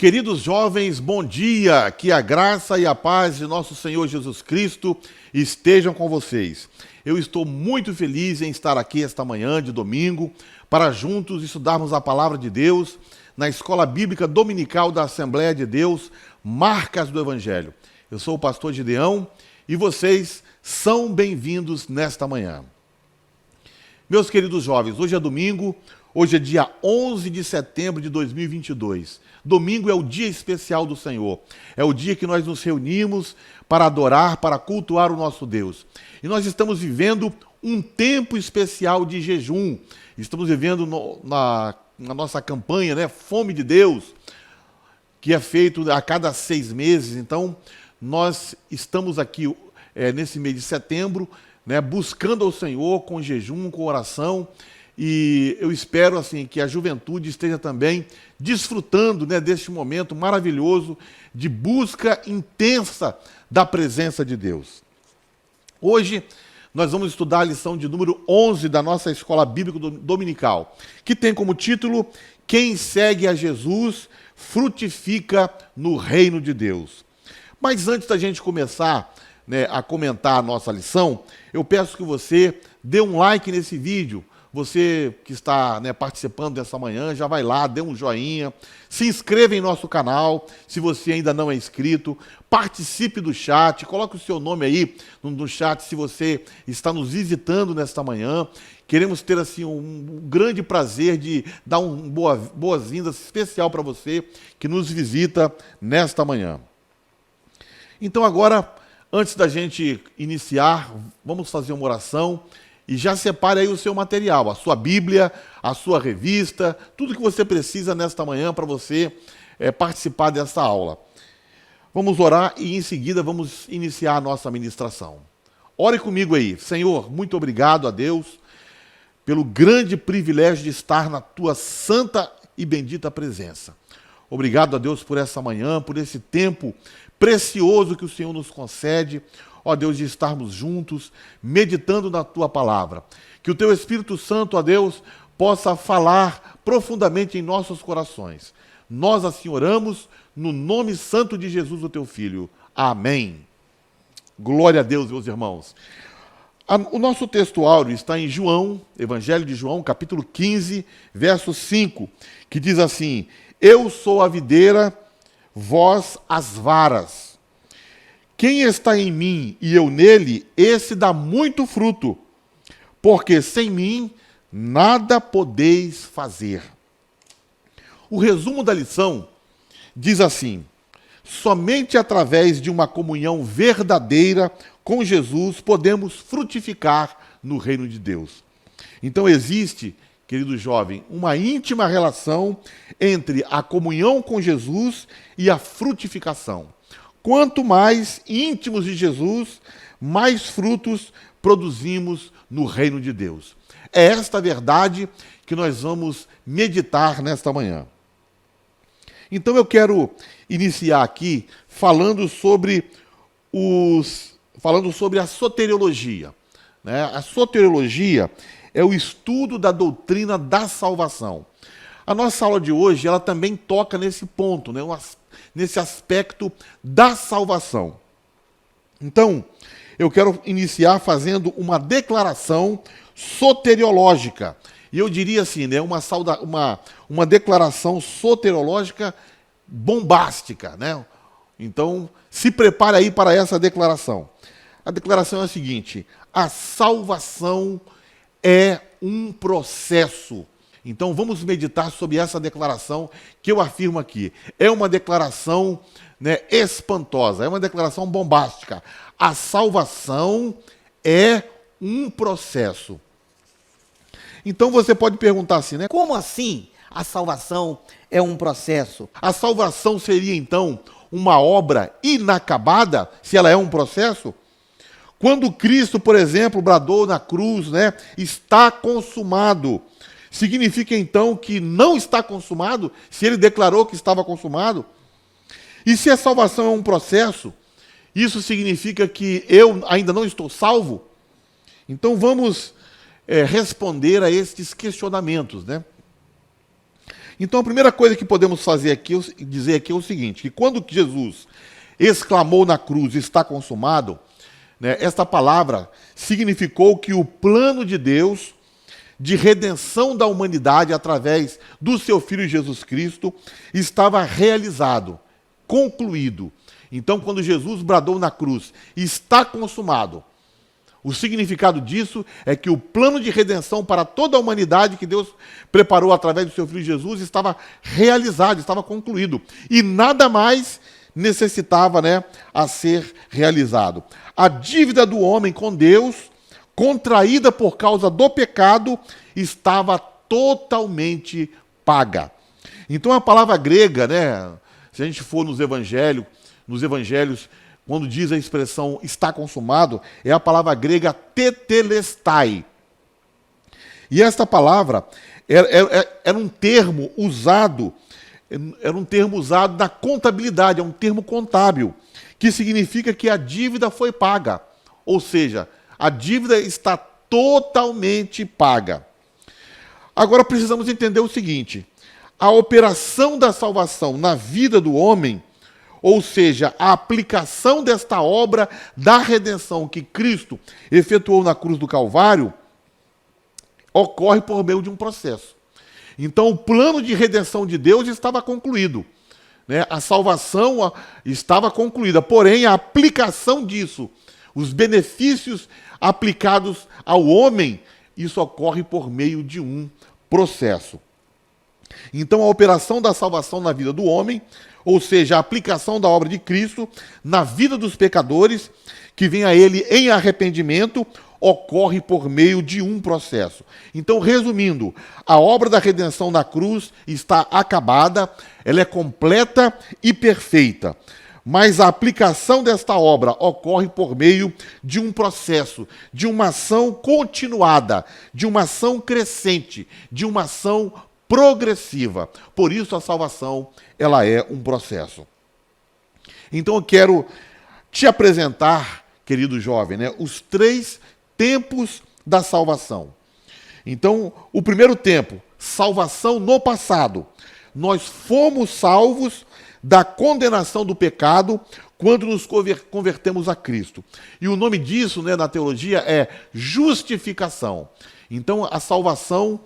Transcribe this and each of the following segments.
Queridos jovens, bom dia! Que a graça e a paz de nosso Senhor Jesus Cristo estejam com vocês. Eu estou muito feliz em estar aqui esta manhã de domingo para juntos estudarmos a palavra de Deus na Escola Bíblica Dominical da Assembleia de Deus, Marcas do Evangelho. Eu sou o pastor Gideão e vocês são bem-vindos nesta manhã. Meus queridos jovens, hoje é domingo, hoje é dia 11 de setembro de 2022. Domingo é o dia especial do Senhor. É o dia que nós nos reunimos para adorar, para cultuar o nosso Deus. E nós estamos vivendo um tempo especial de jejum. Estamos vivendo na nossa campanha, né? Fome de Deus, que é feito a cada 6 meses. Então, nós estamos aqui nesse mês de setembro, né, buscando ao Senhor com jejum, com oração. E eu espero assim que a juventude esteja também desfrutando, né, deste momento maravilhoso de busca intensa da presença de Deus. Hoje nós vamos estudar a lição de número 11 da nossa Escola Bíblica Dominical, que tem como título Quem segue a Jesus frutifica no reino de Deus. Mas antes da gente começar, né, a comentar a nossa lição, eu peço que você dê um like nesse vídeo. Você que está, né, participando dessa manhã, já vai lá, dê um joinha, se inscreva em nosso canal, se você ainda não é inscrito, participe do chat, coloque o seu nome aí no chat se você está nos visitando nesta manhã. Queremos ter assim um grande prazer de dar boas-vindas especial para você que nos visita nesta manhã. Então agora, antes da gente iniciar, vamos fazer uma oração. E já separe aí o seu material, a sua Bíblia, a sua revista, tudo que você precisa nesta manhã para você participar dessa aula. Vamos orar e em seguida vamos iniciar a nossa ministração. Ore comigo aí. Senhor, muito obrigado a Deus pelo grande privilégio de estar na tua santa e bendita presença. Obrigado a Deus por essa manhã, por esse tempo precioso que o Senhor nos concede. Ó Deus, de estarmos juntos, meditando na Tua palavra. Que o Teu Espírito Santo, ó Deus, possa falar profundamente em nossos corações. Nós assim oramos, no nome santo de Jesus, o Teu Filho. Amém. Glória a Deus, meus irmãos. O nosso texto áureo está em João, Evangelho de João, capítulo 15, verso 5, que diz assim: Eu sou a videira, vós as varas. Quem está em mim e eu nele, esse dá muito fruto, porque sem mim nada podeis fazer. O resumo da lição diz assim: somente através de uma comunhão verdadeira com Jesus podemos frutificar no reino de Deus. Então existe, querido jovem, uma íntima relação entre a comunhão com Jesus e a frutificação. Quanto mais íntimos de Jesus, mais frutos produzimos no reino de Deus. É esta verdade que nós vamos meditar nesta manhã. Então eu quero iniciar aqui falando sobre a soteriologia, né? A soteriologia é o estudo da doutrina da salvação. A nossa aula de hoje, ela também toca nesse ponto, né? Nesse aspecto da salvação. Então, eu quero iniciar fazendo uma declaração soteriológica. E eu diria assim, né, uma declaração soteriológica bombástica, né? Então, se prepare aí para essa declaração. A declaração é a seguinte: a salvação é um processo. Então vamos meditar sobre essa declaração que eu afirmo aqui. É uma declaração, né, espantosa, é uma declaração bombástica. A salvação é um processo. Então você pode perguntar assim, né? Como assim a salvação é um processo? A salvação seria então uma obra inacabada, se ela é um processo? Quando Cristo, por exemplo, bradou na cruz, né, está consumado, significa então que não está consumado, se ele declarou que estava consumado? E se a salvação é um processo, isso significa que eu ainda não estou salvo? Então vamos responder a estes questionamentos, né? Então a primeira coisa que podemos fazer aqui, dizer aqui é o seguinte, que quando Jesus exclamou na cruz, está consumado, né, esta palavra significou que o plano de Deus de redenção da humanidade através do seu Filho Jesus Cristo estava realizado, concluído. Então, quando Jesus bradou na cruz, está consumado, o significado disso é que o plano de redenção para toda a humanidade que Deus preparou através do seu Filho Jesus estava realizado, estava concluído. E nada mais necessitava, a ser realizado. A dívida do homem com Deus, contraída por causa do pecado, estava totalmente paga. Então a palavra grega, se a gente for nos evangelhos, quando diz a expressão está consumado, é a palavra grega tetelestai. E esta palavra era um termo usado na contabilidade, é um termo contábil, que significa que a dívida foi paga. Ou seja, a dívida está totalmente paga. Agora precisamos entender o seguinte: a operação da salvação na vida do homem, ou seja, a aplicação desta obra da redenção que Cristo efetuou na cruz do Calvário, ocorre por meio de um processo. Então, o plano de redenção de Deus estava concluído. A salvação estava concluída, porém, a aplicação disso, os benefícios aplicados ao homem, isso ocorre por meio de um processo. Então, a operação da salvação na vida do homem, ou seja, a aplicação da obra de Cristo na vida dos pecadores, que vem a ele em arrependimento, ocorre por meio de um processo. Então, resumindo, a obra da redenção na cruz está acabada, ela é completa e perfeita. Mas a aplicação desta obra ocorre por meio de um processo, de uma ação continuada, de uma ação crescente, de uma ação progressiva. Por isso a salvação, ela é um processo. Então eu quero te apresentar, querido jovem, os 3 tempos da salvação. Então, o primeiro tempo, salvação no passado. Nós fomos salvos da condenação do pecado quando nos convertemos a Cristo. E o nome disso, na teologia, é justificação. Então, a salvação,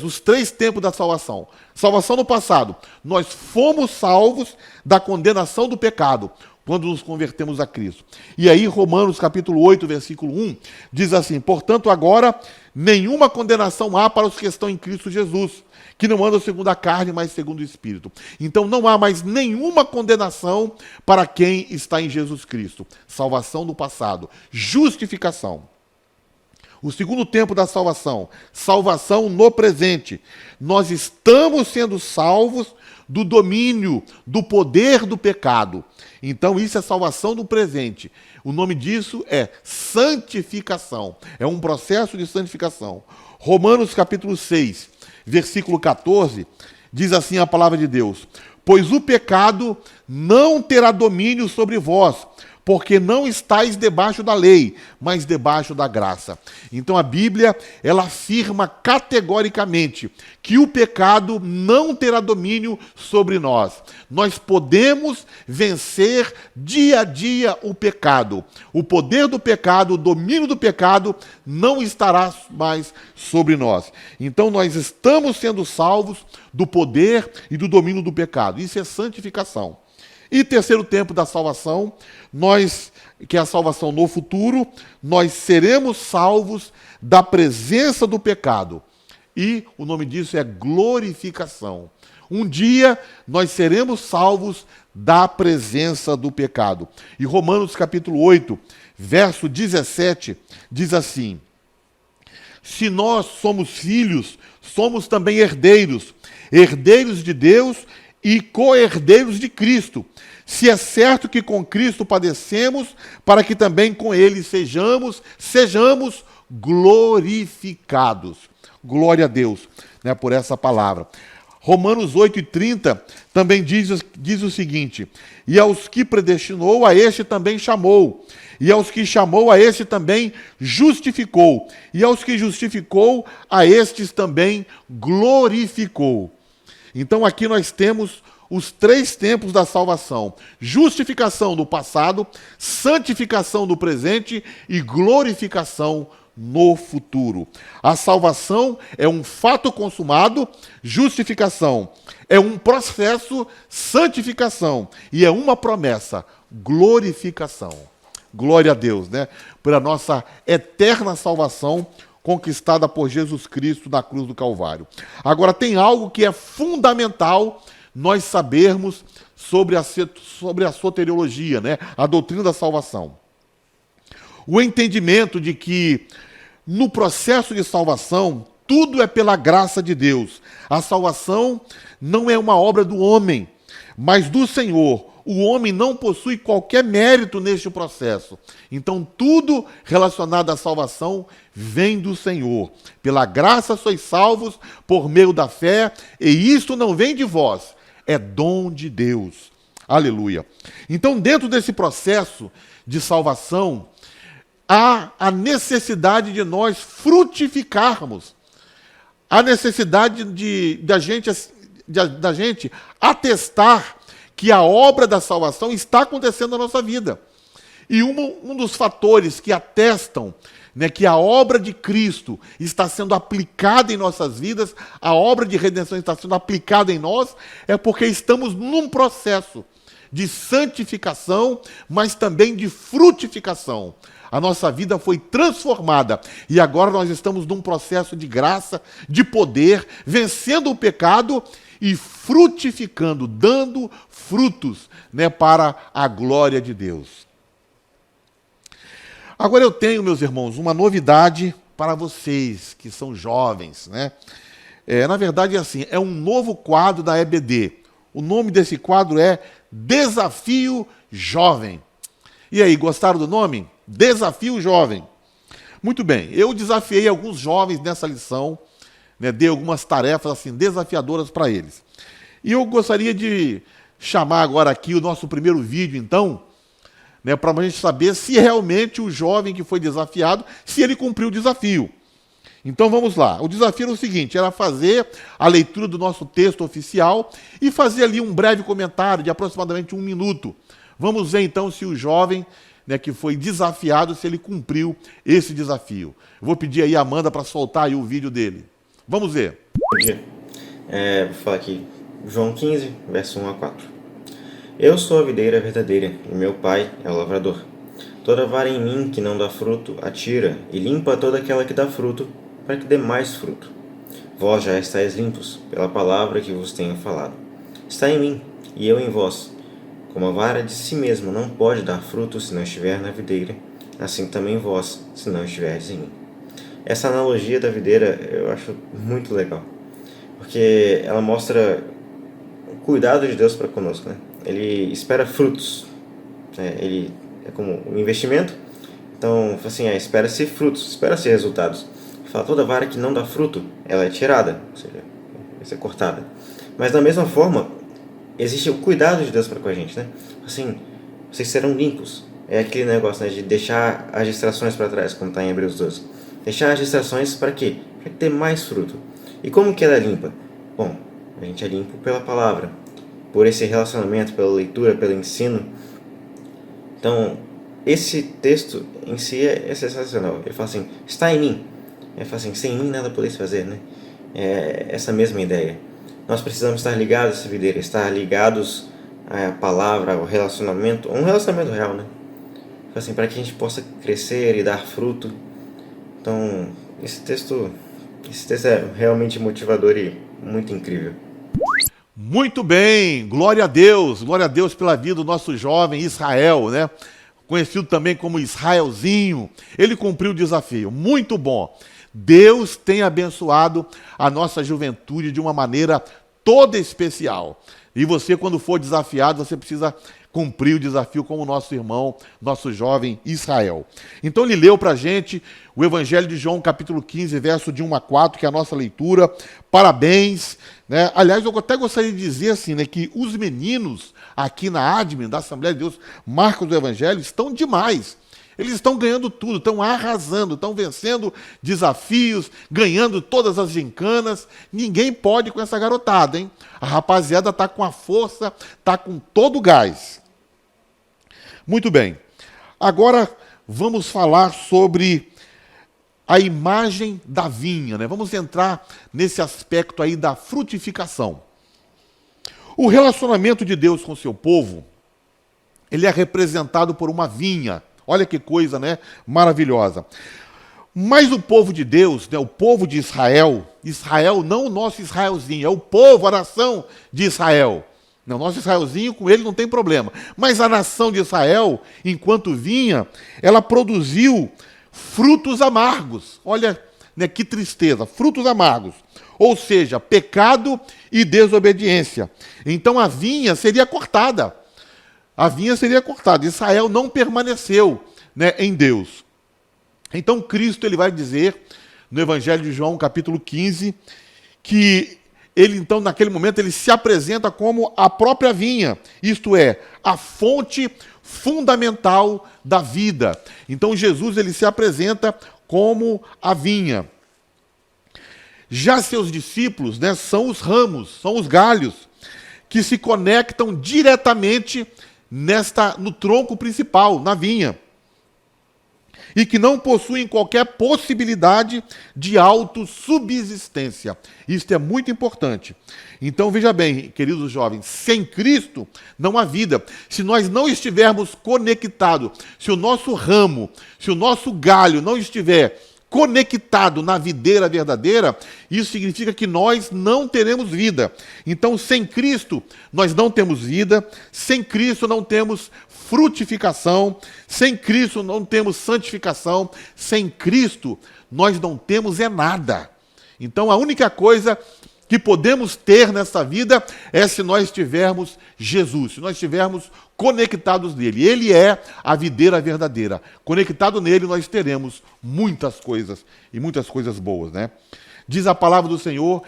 os 3 tempos da salvação. Salvação no passado. Nós fomos salvos da condenação do pecado quando nos convertemos a Cristo. E aí, Romanos capítulo 8, versículo 1, diz assim: portanto, agora, nenhuma condenação há para os que estão em Cristo Jesus, que não andam segundo a carne, mas segundo o Espírito. Então, não há mais nenhuma condenação para quem está em Jesus Cristo. Salvação no passado. Justificação. O segundo tempo da salvação, salvação no presente. Nós estamos sendo salvos do domínio, do poder do pecado. Então isso é salvação no presente. O nome disso é santificação. É um processo de santificação. Romanos capítulo 6, versículo 14, diz assim a palavra de Deus: pois o pecado não terá domínio sobre vós, porque não estáis debaixo da lei, mas debaixo da graça. Então a Bíblia, ela afirma categoricamente que o pecado não terá domínio sobre nós. Nós podemos vencer dia a dia o pecado. O poder do pecado, o domínio do pecado não estará mais sobre nós. Então nós estamos sendo salvos do poder e do domínio do pecado. Isso é santificação. E terceiro tempo da salvação, que é a salvação no futuro, nós seremos salvos da presença do pecado. E o nome disso é glorificação. Um dia nós seremos salvos da presença do pecado. E Romanos capítulo 8, verso 17, diz assim: se nós somos filhos, somos também herdeiros, herdeiros de Deus e co-herdeiros de Cristo, se é certo que com Cristo padecemos, para que também com Ele sejamos glorificados. Glória a Deus, por essa palavra. Romanos 8,30 também diz o seguinte: e aos que predestinou, a este também chamou, E aos que chamou, a este também justificou. E aos que justificou, a estes também glorificou. Então aqui nós temos os 3 tempos da salvação: justificação no passado, santificação no presente e glorificação no futuro. A salvação é um fato consumado, justificação é um processo, santificação e é uma promessa, glorificação. Glória a Deus, né? Pela nossa eterna salvação conquistada por Jesus Cristo na cruz do Calvário. Agora, tem algo que é fundamental nós sabermos sobre a soteriologia, né? A doutrina da salvação. O entendimento de que no processo de salvação, tudo é pela graça de Deus. A salvação não é uma obra do homem, mas do Senhor. O homem não possui qualquer mérito neste processo. Então, tudo relacionado à salvação vem do Senhor. Pela graça sois salvos por meio da fé, e isto não vem de vós, é dom de Deus. Aleluia. Então, dentro desse processo de salvação, há a necessidade de nós frutificarmos. Há necessidade da gente atestar que a obra da salvação está acontecendo na nossa vida. E um dos fatores que atestam, né, que a obra de Cristo está sendo aplicada em nossas vidas, a obra de redenção está sendo aplicada em nós, é porque estamos num processo de santificação, mas também de frutificação. A nossa vida foi transformada e agora nós estamos num processo de graça, de poder, vencendo o pecado e frutificando, dando frutos, né, para a glória de Deus. Agora eu tenho, meus irmãos, uma novidade para vocês que são jovens, né? Na verdade é assim, é um novo quadro da EBD. O nome desse quadro é Desafio Jovem. E aí, gostaram do nome? Desafio Jovem. Muito bem, eu desafiei alguns jovens nessa lição, né, dei algumas tarefas assim, desafiadoras para eles. E eu gostaria de chamar agora aqui o nosso primeiro vídeo, então, né, para a gente saber se realmente o jovem que foi desafiado, se ele cumpriu o desafio. Então vamos lá. O desafio era o seguinte, era fazer a leitura do nosso texto oficial e fazer ali um breve comentário de aproximadamente 1 minuto. Vamos ver então se o jovem, né, que foi desafiado, se ele cumpriu esse desafio. Eu vou pedir aí a Amanda para soltar aí o vídeo dele. Vamos ver. Bom dia. Vou falar aqui, João 15, verso 1 a 4. Eu sou a videira verdadeira, e meu pai é o lavrador. Toda vara em mim que não dá fruto, atira, e limpa toda aquela que dá fruto, para que dê mais fruto. Vós já estáis limpos, pela palavra que vos tenho falado. Está em mim, e eu em vós. Como a vara de si mesma não pode dar fruto se não estiver na videira, assim também vós, se não estiverdes em mim. Essa analogia da videira eu acho muito legal, porque ela mostra o cuidado de Deus para conosco, né? Ele espera frutos, né? Ele é como um investimento, então assim, espera-se frutos, espera-se resultados. Fala, toda vara que não dá fruto, ela é tirada, ou seja, vai ser cortada. Mas da mesma forma, existe o cuidado de Deus para com a gente, né? Assim, vocês serão limpos. É aquele negócio, né, de deixar as distrações para trás, como está em Hebreus 12. Deixar as distrações para quê? Para ter mais fruto. E como que ela é limpa? Bom, a gente é limpo pela palavra, por esse relacionamento, pela leitura, pelo ensino. Então, esse texto em si é sensacional. Ele fala assim, está em mim. Ele fala assim, sem mim nada podeis fazer, né? É essa mesma ideia. Nós precisamos estar ligados a essa videira, estar ligados à palavra, ao relacionamento, um relacionamento real, né? Assim, para que a gente possa crescer e dar fruto. Então, esse texto é realmente motivador e muito incrível. Muito bem, glória a Deus pela vida do nosso jovem Israel, né? Conhecido também como Israelzinho. Ele cumpriu o desafio, muito bom. Deus tem abençoado a nossa juventude de uma maneira toda especial. E você, quando for desafiado, você precisa cumprir o desafio como o nosso irmão, nosso jovem Israel. Então ele leu para a gente o Evangelho de João, capítulo 15, verso de 1 a 4, que é a nossa leitura. Parabéns, né? Aliás, eu até gostaria de dizer assim, né, que os meninos aqui na admin da Assembleia de Deus, Marcos do Evangelho, estão demais. Eles estão ganhando tudo, estão arrasando, estão vencendo desafios, ganhando todas as gincanas. Ninguém pode com essa garotada, hein? A rapaziada está com a força, está com todo o gás. Muito bem. Agora vamos falar sobre a imagem da vinha, né? Vamos entrar nesse aspecto aí da frutificação. O relacionamento de Deus com o seu povo, ele é representado por uma vinha. Olha que coisa, né? Maravilhosa. Mas o povo de Deus, né, o povo de Israel, Israel não o nosso Israelzinho, é o povo, a nação de Israel. Não, nosso Israelzinho, com ele não tem problema. Mas a nação de Israel, enquanto vinha, ela produziu frutos amargos. Olha, né, que tristeza, frutos amargos. Ou seja, pecado e desobediência. Então a vinha seria cortada. A vinha seria cortada. Israel não permaneceu, né, em Deus. Então Cristo ele vai dizer no Evangelho de João, capítulo 15, que ele então naquele momento ele se apresenta como a própria vinha, isto é, a fonte fundamental da vida. Então Jesus ele se apresenta como a vinha. Já seus discípulos, né, são os ramos, são os galhos que se conectam diretamente no tronco principal, na vinha, e que não possuem qualquer possibilidade de autossubsistência. Isto é muito importante. Então, veja bem, queridos jovens, sem Cristo não há vida. Se nós não estivermos conectados, se o nosso ramo, se o nosso galho não estiver conectado na videira verdadeira, isso significa que nós não teremos vida. Então, sem Cristo, nós não temos vida, sem Cristo não temos frutificação, sem Cristo não temos santificação, sem Cristo nós não temos nada. Então, a única coisa que podemos ter nessa vida é se nós tivermos Jesus, se nós estivermos conectados nele. Ele é a videira verdadeira. Conectado nele, nós teremos muitas coisas, e muitas coisas boas, né? Diz a palavra do Senhor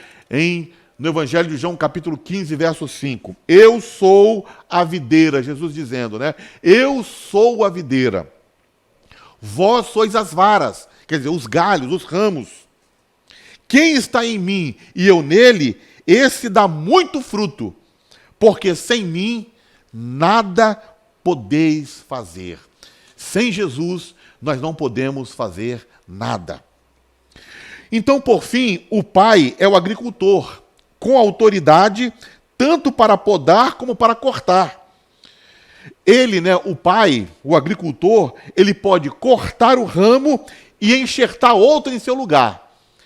no Evangelho de João, capítulo 15, verso 5. Eu sou a videira, Jesus dizendo, né? Eu sou a videira. Vós sois as varas, quer dizer, os galhos, os ramos. Quem está em mim e eu nele, esse dá muito fruto, porque sem mim nada podeis fazer. Sem Jesus, nós não podemos fazer nada. Então, por fim, o pai é o agricultor, com autoridade tanto para podar como para cortar. Ele, né, o pai, o agricultor, ele pode cortar o ramo e enxertar outro em seu lugar.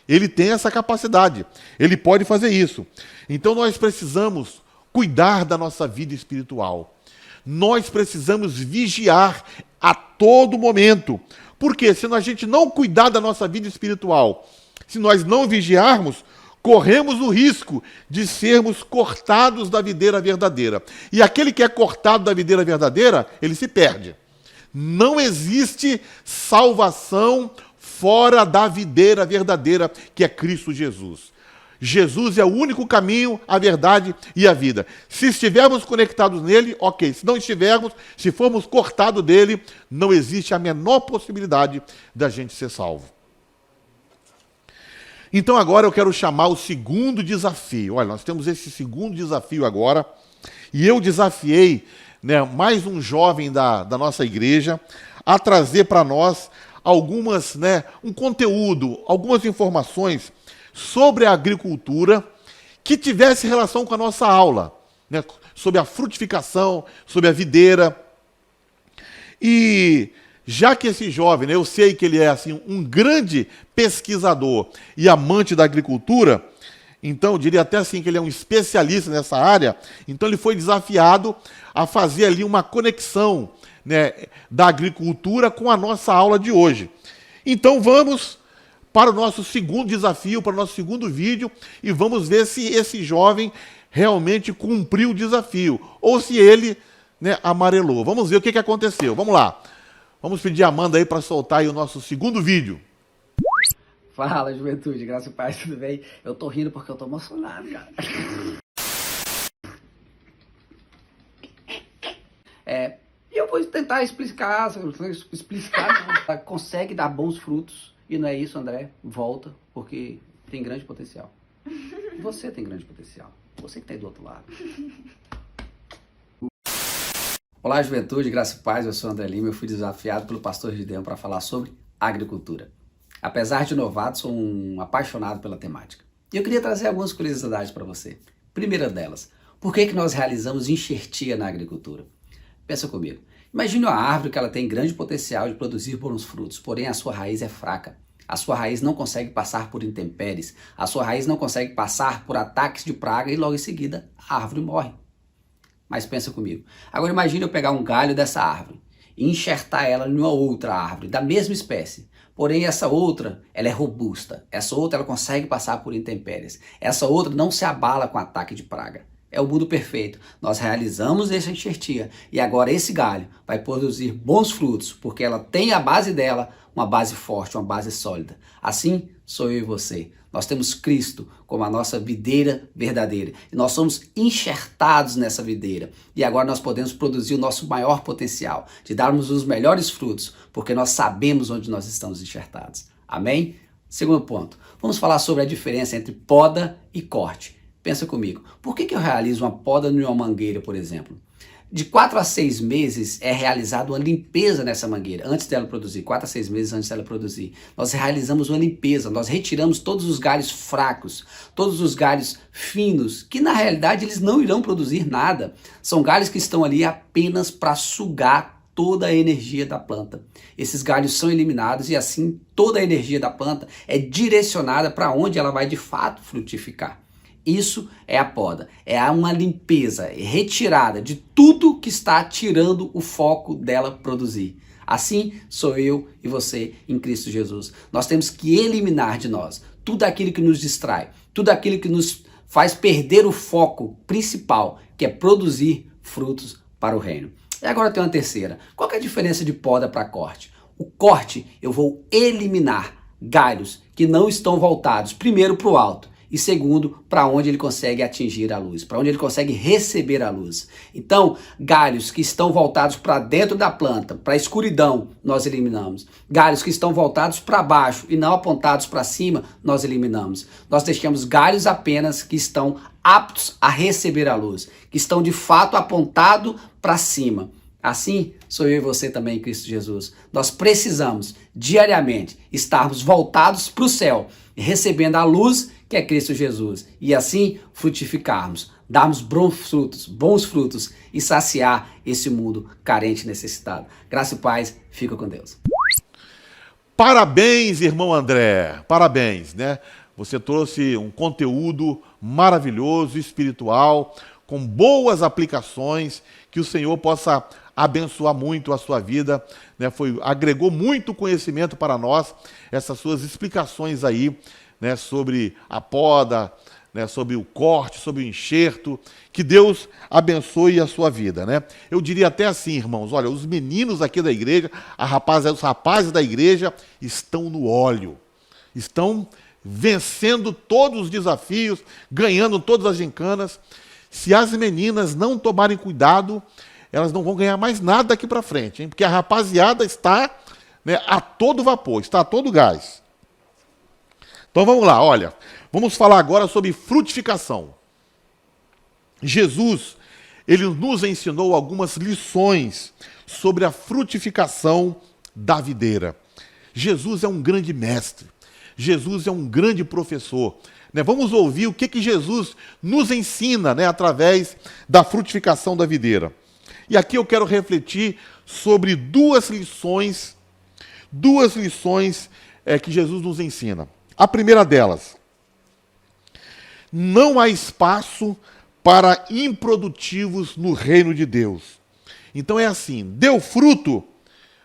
Ele tem essa capacidade, ele pode fazer isso. Então nós precisamos cuidar da nossa vida espiritual. Nós precisamos vigiar a todo momento. Porque se a gente não cuidar da nossa vida espiritual, se nós não vigiarmos, corremos o risco de sermos cortados da videira verdadeira. E aquele que é cortado da videira verdadeira, ele se perde. Não existe salvação fora da videira verdadeira, que é Cristo Jesus. Jesus é o único caminho, a verdade e a vida. Se estivermos conectados nele, ok. Se não estivermos, se formos cortados dele, não existe a menor possibilidade da gente ser salvo. Então agora eu quero chamar o segundo desafio. Olha, nós temos esse segundo desafio agora, e eu desafiei, né, mais um jovem da nossa igreja a trazer para nós algumas, né, um conteúdo, algumas informações sobre a agricultura que tivesse relação com a nossa aula, né, sobre a frutificação, sobre a videira. E já que esse jovem, né, eu sei que ele é assim, um grande pesquisador e amante da agricultura, então eu diria até assim que ele é um especialista nessa área, então ele foi desafiado a fazer ali uma conexão, né, da agricultura com a nossa aula de hoje. Então vamos para o nosso segundo desafio, para o nosso segundo vídeo, e vamos ver se esse jovem realmente cumpriu o desafio, ou se ele, né, amarelou. Vamos ver o que aconteceu. Vamos lá. Vamos pedir a Amanda aí para soltar aí o nosso segundo vídeo. Fala, juventude, graças e paz, tudo bem? Eu tô rindo porque eu tô emocionado, cara. Eu vou tentar explicar não, tá? Consegue dar bons frutos. E não é isso, André. Volta, porque tem grande potencial. Você tem grande potencial. Você que está aí do outro lado. Olá, juventude, graça e paz. Eu sou André Lima. Eu fui desafiado pelo pastor Gideão para falar sobre agricultura. Apesar de novato, sou um apaixonado pela temática. E eu queria trazer algumas curiosidades para você. Primeira delas, por que nós realizamos enxertia na agricultura? Pensa comigo. Imagine uma árvore que ela tem grande potencial de produzir bons frutos, porém a sua raiz é fraca. A sua raiz não consegue passar por intempéries, a sua raiz não consegue passar por ataques de praga e logo em seguida a árvore morre. Mas pensa comigo. Agora imagine eu pegar um galho dessa árvore e enxertar ela em uma outra árvore da mesma espécie. Porém essa outra, ela é robusta. Essa outra ela consegue passar por intempéries. Essa outra não se abala com ataque de praga. É o mundo perfeito. Nós realizamos essa enxertia e agora esse galho vai produzir bons frutos, porque ela tem a base dela, uma base forte, uma base sólida. Assim sou eu e você. Nós temos Cristo como a nossa videira verdadeira. E nós somos enxertados nessa videira. E agora nós podemos produzir o nosso maior potencial, de darmos os melhores frutos, porque nós sabemos onde nós estamos enxertados. Amém? Segundo ponto, vamos falar sobre a diferença entre poda e corte. Pensa comigo, por que eu realizo uma poda numa mangueira, por exemplo? De 4 a 6 meses é realizada uma limpeza nessa mangueira, antes dela produzir, 4 a 6 meses antes dela produzir. Nós realizamos uma limpeza, nós retiramos todos os galhos fracos, todos os galhos finos, que na realidade eles não irão produzir nada. São galhos que estão ali apenas para sugar toda a energia da planta. Esses galhos são eliminados e assim toda a energia da planta é direcionada para onde ela vai de fato frutificar. Isso é a poda, é uma limpeza, retirada de tudo que está tirando o foco dela produzir. Assim sou eu e você em Cristo Jesus. Nós temos que eliminar de nós tudo aquilo que nos distrai, tudo aquilo que nos faz perder o foco principal, que é produzir frutos para o reino. E agora tem uma terceira. Qual que é a diferença de poda para corte? O corte, eu vou eliminar galhos que não estão voltados, primeiro para o alto, e segundo, para onde ele consegue atingir a luz, para onde ele consegue receber a luz. Então, galhos que estão voltados para dentro da planta, para a escuridão, nós eliminamos. Galhos que estão voltados para baixo e não apontados para cima, nós eliminamos. Nós deixamos galhos apenas que estão aptos a receber a luz, que estão de fato apontados para cima. Assim sou eu e você também em Cristo Jesus. Nós precisamos diariamente estarmos voltados para o céu, recebendo a luz que é Cristo Jesus, e assim frutificarmos, darmos bons frutos e saciar esse mundo carente e necessitado. Graça e paz, fica com Deus. Parabéns, irmão André, parabéns, né? Você trouxe um conteúdo maravilhoso, espiritual, com boas aplicações, que o Senhor possa abençoar muito a sua vida, né? Agregou muito conhecimento para nós, essas suas explicações aí, né, sobre a poda, né, sobre o corte, sobre o enxerto. Que Deus abençoe a sua vida, né? Eu diria até assim, irmãos, olha, os meninos aqui da igreja, os rapazes da igreja estão no óleo, estão vencendo todos os desafios, ganhando todas as gincanas. Se as meninas não tomarem cuidado, elas não vão ganhar mais nada daqui para frente, hein? Porque a rapaziada está, né, a todo vapor, está a todo gás. Então vamos lá, olha, vamos falar agora sobre frutificação. Jesus, ele nos ensinou algumas lições sobre a frutificação da videira. Jesus é um grande mestre, Jesus é um grande professor, né? Vamos ouvir o que Jesus nos ensina, né, através da frutificação da videira. E aqui eu quero refletir sobre duas lições que Jesus nos ensina. A primeira delas, não há espaço para improdutivos no reino de Deus. Então é assim, deu fruto,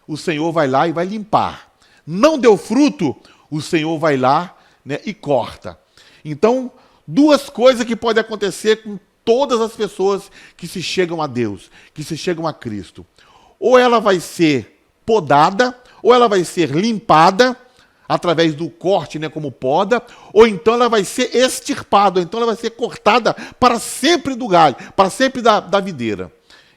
o Senhor vai lá e vai limpar. Não deu fruto, o Senhor vai lá, né, e corta. Então, duas coisas que podem acontecer com todas as pessoas que se chegam a Deus, que se chegam a Cristo. Ou ela vai ser podada, ou ela vai ser limpada, através do corte, né, como poda, ou então ela vai ser extirpada, ou então ela vai ser cortada para sempre do galho, para sempre da videira.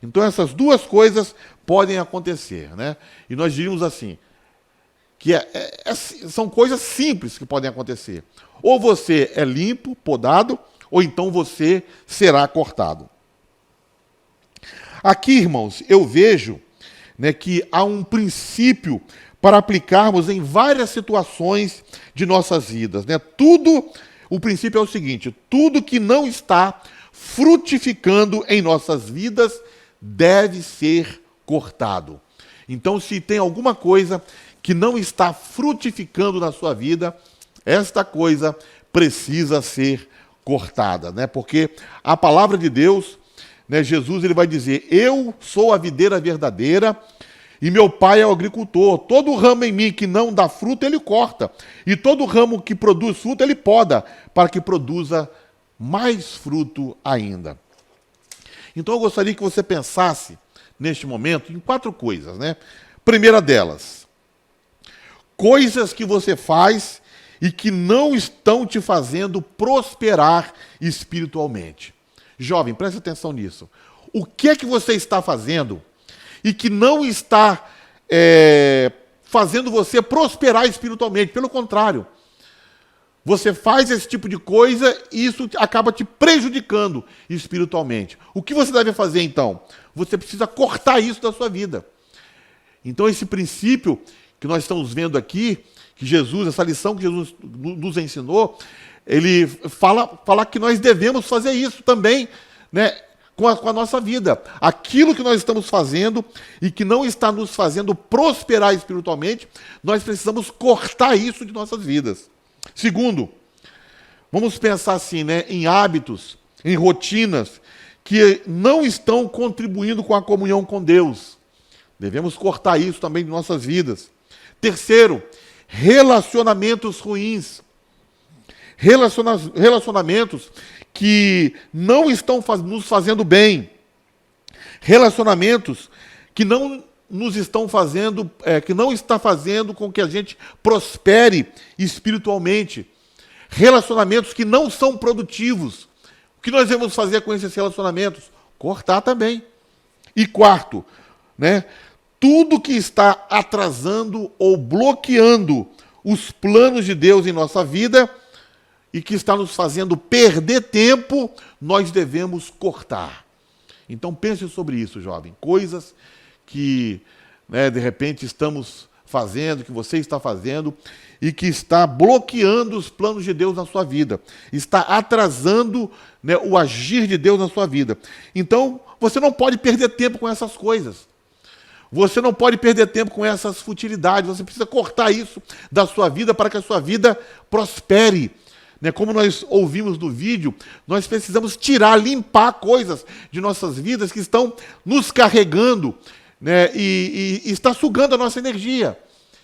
Então essas duas coisas podem acontecer, né? E nós diríamos assim, que são coisas simples que podem acontecer. Ou você é limpo, podado, ou então você será cortado. Aqui, irmãos, eu vejo, né, que há um princípio para aplicarmos em várias situações de nossas vidas, né? O princípio é o seguinte: tudo que não está frutificando em nossas vidas deve ser cortado. Então, se tem alguma coisa que não está frutificando na sua vida, esta coisa precisa ser cortada, né? Porque a palavra de Deus, né, Jesus ele vai dizer: eu sou a videira verdadeira e meu pai é o agricultor. Todo ramo em mim que não dá fruto, ele corta. E todo ramo que produz fruto, ele poda, para que produza mais fruto ainda. Então eu gostaria que você pensasse, neste momento, em 4 coisas, né? Primeira delas, coisas que você faz e que não estão te fazendo prosperar espiritualmente. Jovem, preste atenção nisso. O que é que você está fazendo e que não está fazendo você prosperar espiritualmente? Pelo contrário, você faz esse tipo de coisa e isso acaba te prejudicando espiritualmente. O que você deve fazer, então? Você precisa cortar isso da sua vida. Então, esse princípio que nós estamos vendo aqui, que Jesus, essa lição que Jesus nos ensinou, ele fala que nós devemos fazer isso também, né, com a nossa vida. Aquilo que nós estamos fazendo e que não está nos fazendo prosperar espiritualmente, nós precisamos cortar isso de nossas vidas. Segundo, vamos pensar assim, né, em hábitos, em rotinas que não estão contribuindo com a comunhão com Deus. Devemos cortar isso também de nossas vidas. Terceiro, relacionamentos ruins. Relacionamentos que não estão nos fazendo bem. Relacionamentos que não nos estão fazendo, que não está fazendo com que a gente prospere espiritualmente. Relacionamentos que não são produtivos. O que nós devemos fazer com esses relacionamentos? Cortar também. E quarto, né, tudo que está atrasando ou bloqueando os planos de Deus em nossa vida e que está nos fazendo perder tempo, nós devemos cortar. Então pense sobre isso, jovem. Coisas que, né, de repente estamos fazendo, que você está fazendo e que está bloqueando os planos de Deus na sua vida, está atrasando, né, o agir de Deus na sua vida. Então, você não pode perder tempo com essas coisas. Você não pode perder tempo com essas futilidades. Você precisa cortar isso da sua vida para que a sua vida prospere. Né? Como nós ouvimos no vídeo, nós precisamos limpar coisas de nossas vidas que estão nos carregando, né, e está sugando a nossa energia.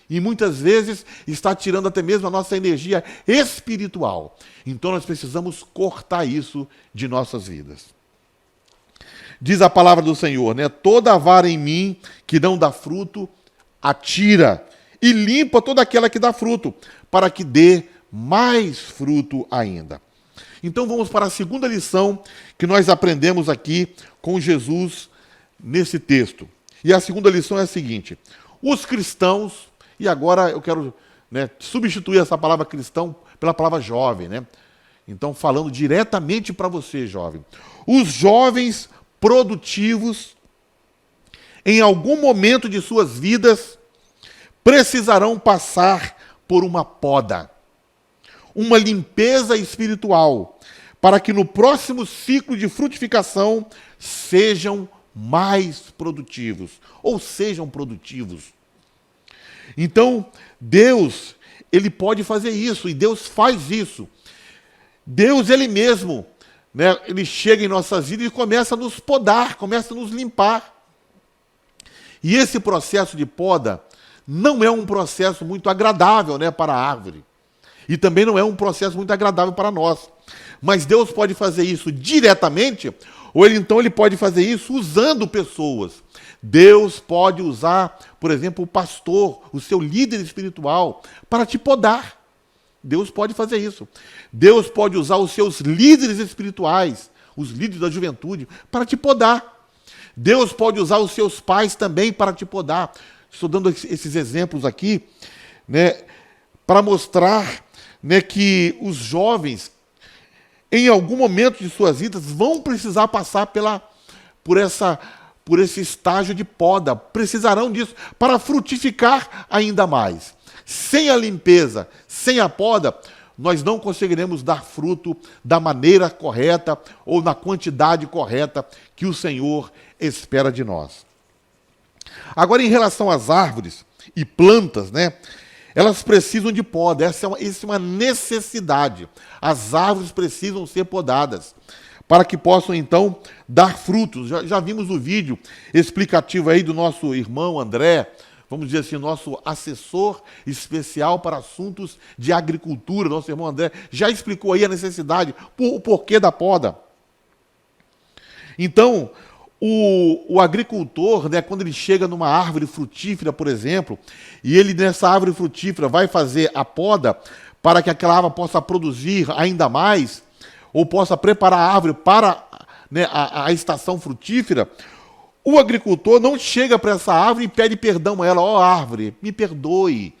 E muitas vezes está tirando até mesmo a nossa energia espiritual. Então nós precisamos cortar isso de nossas vidas. Diz a palavra do Senhor, né? Toda vara em mim que não dá fruto, atira e limpa toda aquela que dá fruto, para que dê mais fruto ainda. Então vamos para a segunda lição que nós aprendemos aqui com Jesus nesse texto. E a segunda lição é a seguinte: os cristãos, e agora eu quero, né, substituir essa palavra cristão pela palavra jovem, né? Então, falando diretamente para você, jovem. Os jovens produtivos, em algum momento de suas vidas, precisarão passar por uma poda, uma limpeza espiritual, para que no próximo ciclo de frutificação sejam mais produtivos, ou sejam produtivos. Então, Deus, Ele pode fazer isso, e Deus faz isso. Deus, Ele mesmo, né, Ele chega em nossas vidas e começa a nos podar, começa a nos limpar. E esse processo de poda não é um processo muito agradável, né, para a árvore. E também não é um processo muito agradável para nós. Mas Deus pode fazer isso diretamente, ou Ele pode fazer isso usando pessoas. Deus pode usar, por exemplo, o pastor, o seu líder espiritual, para te podar. Deus pode fazer isso. Deus pode usar os seus líderes espirituais, os líderes da juventude, para te podar. Deus pode usar os seus pais também para te podar. Estou dando esses exemplos aqui, né, para mostrar, né, que os jovens, em algum momento de suas vidas, vão precisar passar por esse estágio de poda. Precisarão disso para frutificar ainda mais. Sem a limpeza, sem a poda, nós não conseguiremos dar fruto da maneira correta ou na quantidade correta que o Senhor espera de nós. Agora, em relação às árvores e plantas, né, elas precisam de poda. Essa é uma necessidade. As árvores precisam ser podadas para que possam, então, dar frutos. Já vimos o vídeo explicativo aí do nosso irmão André, vamos dizer assim, nosso assessor especial para assuntos de agricultura, nosso irmão André, já explicou aí a necessidade, o porquê da poda. Então, o agricultor, né, quando ele chega numa árvore frutífera, por exemplo, e ele nessa árvore frutífera vai fazer a poda para que aquela árvore possa produzir ainda mais, ou possa preparar a árvore para, né, a estação frutífera, o agricultor não chega para essa árvore e pede perdão a ela. Ó, árvore, me perdoe,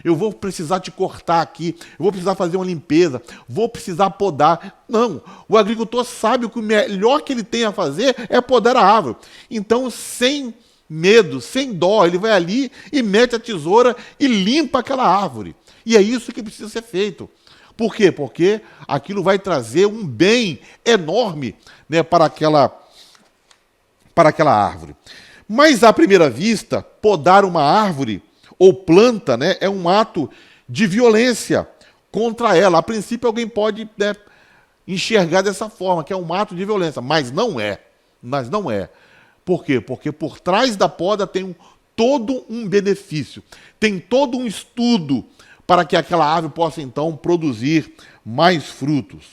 eu vou precisar te cortar aqui, eu vou precisar fazer uma limpeza, vou precisar podar. Não, o agricultor sabe que o melhor que ele tem a fazer é podar a árvore. Então, sem medo, sem dó, ele vai ali e mete a tesoura e limpa aquela árvore. E é isso que precisa ser feito. Por quê? Porque aquilo vai trazer um bem enorme, né, para aquela árvore. Mas, à primeira vista, podar uma árvore ou planta, né, é um ato de violência contra ela. A princípio, alguém pode, né, enxergar dessa forma, que é um ato de violência, mas não é. Mas não é. Por quê? Porque por trás da poda tem todo um benefício, tem todo um estudo para que aquela árvore possa, então, produzir mais frutos.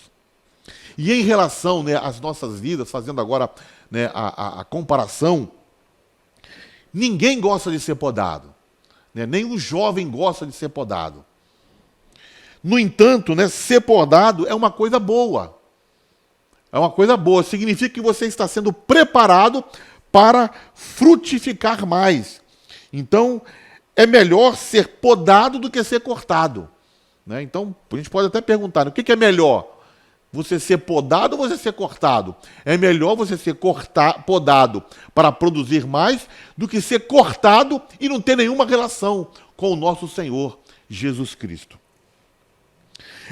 E em relação, né, às nossas vidas, fazendo agora, né, a comparação, ninguém gosta de ser podado. Né? Nenhum jovem gosta de ser podado. No entanto, né, ser podado é uma coisa boa. É uma coisa boa. Significa que você está sendo preparado para frutificar mais. Então, é melhor ser podado do que ser cortado. Né? Então, a gente pode até perguntar, o que é melhor? Você ser podado ou você ser cortado? É melhor você ser podado para produzir mais do que ser cortado e não ter nenhuma relação com o nosso Senhor Jesus Cristo.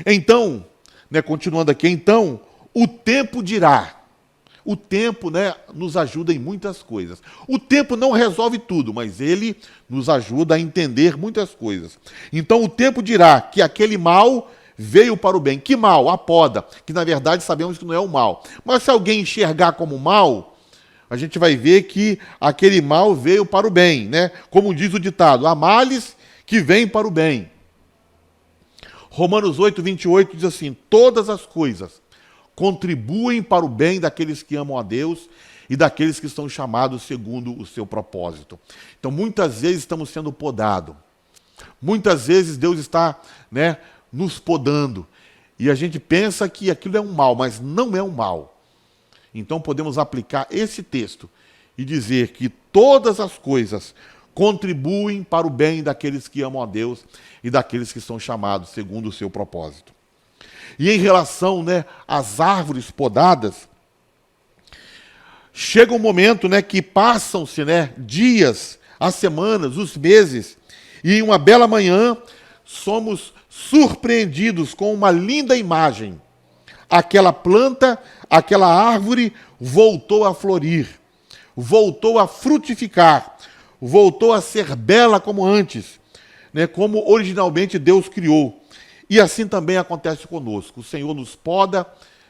Então, né, continuando aqui, então, o tempo dirá. O tempo, né, nos ajuda em muitas coisas. O tempo não resolve tudo, mas ele nos ajuda a entender muitas coisas. Então, o tempo dirá que aquele mal veio para o bem. Que mal? A poda, que na verdade sabemos que não é o mal. Mas se alguém enxergar como mal, a gente vai ver que aquele mal veio para o bem, né? Como diz o ditado, há males que vêm para o bem. Romanos 8:28 diz assim, todas as coisas contribuem para o bem daqueles que amam a Deus e daqueles que estão chamados segundo o seu propósito. Então, muitas vezes estamos sendo podados. Muitas vezes Deus está, né, nos podando. E a gente pensa que aquilo é um mal, mas não é um mal. Então podemos aplicar esse texto e dizer que todas as coisas contribuem para o bem daqueles que amam a Deus e daqueles que são chamados segundo o seu propósito. E em relação, né, às árvores podadas, chega um momento, né, que passam-se, né, dias, as semanas, os meses, e em uma bela manhã somos surpreendidos com uma linda imagem. Aquela planta, aquela árvore voltou a florir, voltou a frutificar, voltou a ser bela como antes, né, como originalmente Deus criou. E assim também acontece conosco. O Senhor nos poda,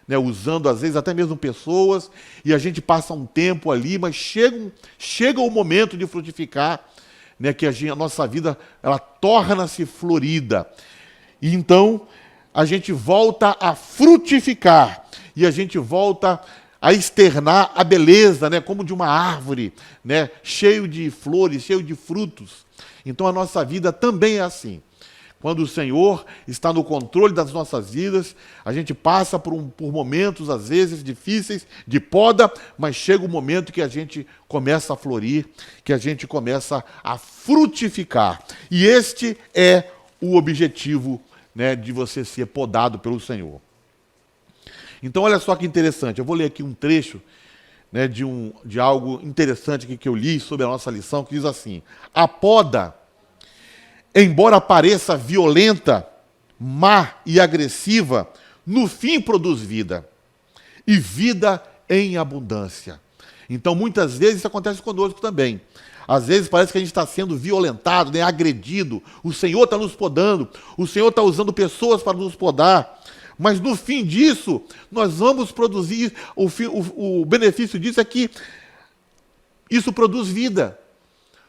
né, usando às vezes até mesmo pessoas, e a gente passa um tempo ali, mas chega o momento de frutificar, né, que a nossa vida ela torna-se florida. E então a gente volta a frutificar e a gente volta a externar a beleza, né, como de uma árvore, né, cheio de flores, cheio de frutos. Então a nossa vida também é assim. quando o Senhor está no controle das nossas vidas, a gente passa por momentos, às vezes, difíceis, de poda, mas chega o momento que a gente começa a florir, que a gente começa a frutificar. E este é o objetivo, né, de você ser podado pelo Senhor. Então, olha só que interessante. Eu vou ler aqui um trecho, né, de algo interessante aqui que eu li sobre a nossa lição, que diz assim: a poda, embora pareça violenta, má e agressiva, no fim produz vida, e vida em abundância. Então, muitas vezes isso acontece conosco também. Às vezes parece que a gente está sendo violentado, né, agredido. O Senhor está nos podando, o Senhor está usando pessoas para nos podar. Mas no fim disso, nós vamos produzir, o benefício disso é que isso produz vida.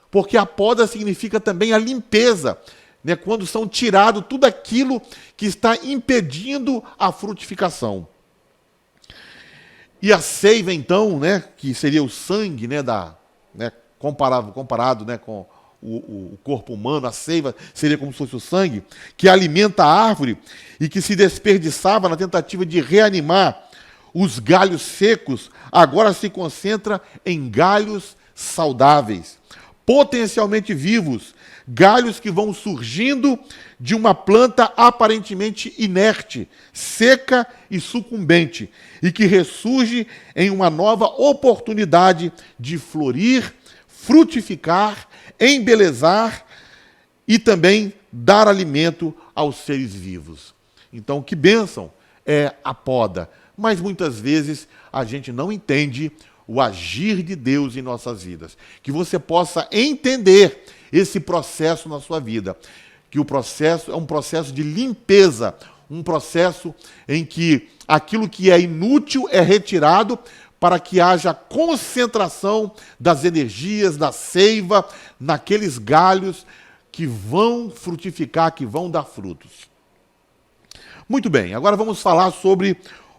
Porque a poda significa também a limpeza, né, quando são tirado tudo aquilo que está impedindo a frutificação. E a seiva, então, né, que seria o sangue, né, comparado, né, com o corpo humano, a seiva seria como se fosse o sangue, que alimenta a árvore e que se desperdiçava na tentativa de reanimar os galhos secos, agora se concentra em galhos saudáveis, potencialmente vivos, galhos que vão surgindo de uma planta aparentemente inerte, seca e sucumbente, e que ressurge em uma nova oportunidade de florir, frutificar, embelezar e também dar alimento aos seres vivos. Então, que bênção é a poda. Mas muitas vezes a gente não entende o agir de Deus em nossas vidas. Que você possa entender esse processo na sua vida. Que o processo é um processo de limpeza, um processo em que aquilo que é inútil é retirado para que haja concentração das energias, da seiva, naqueles galhos que vão frutificar, que vão dar frutos. Muito bem, agora vamos falar sobre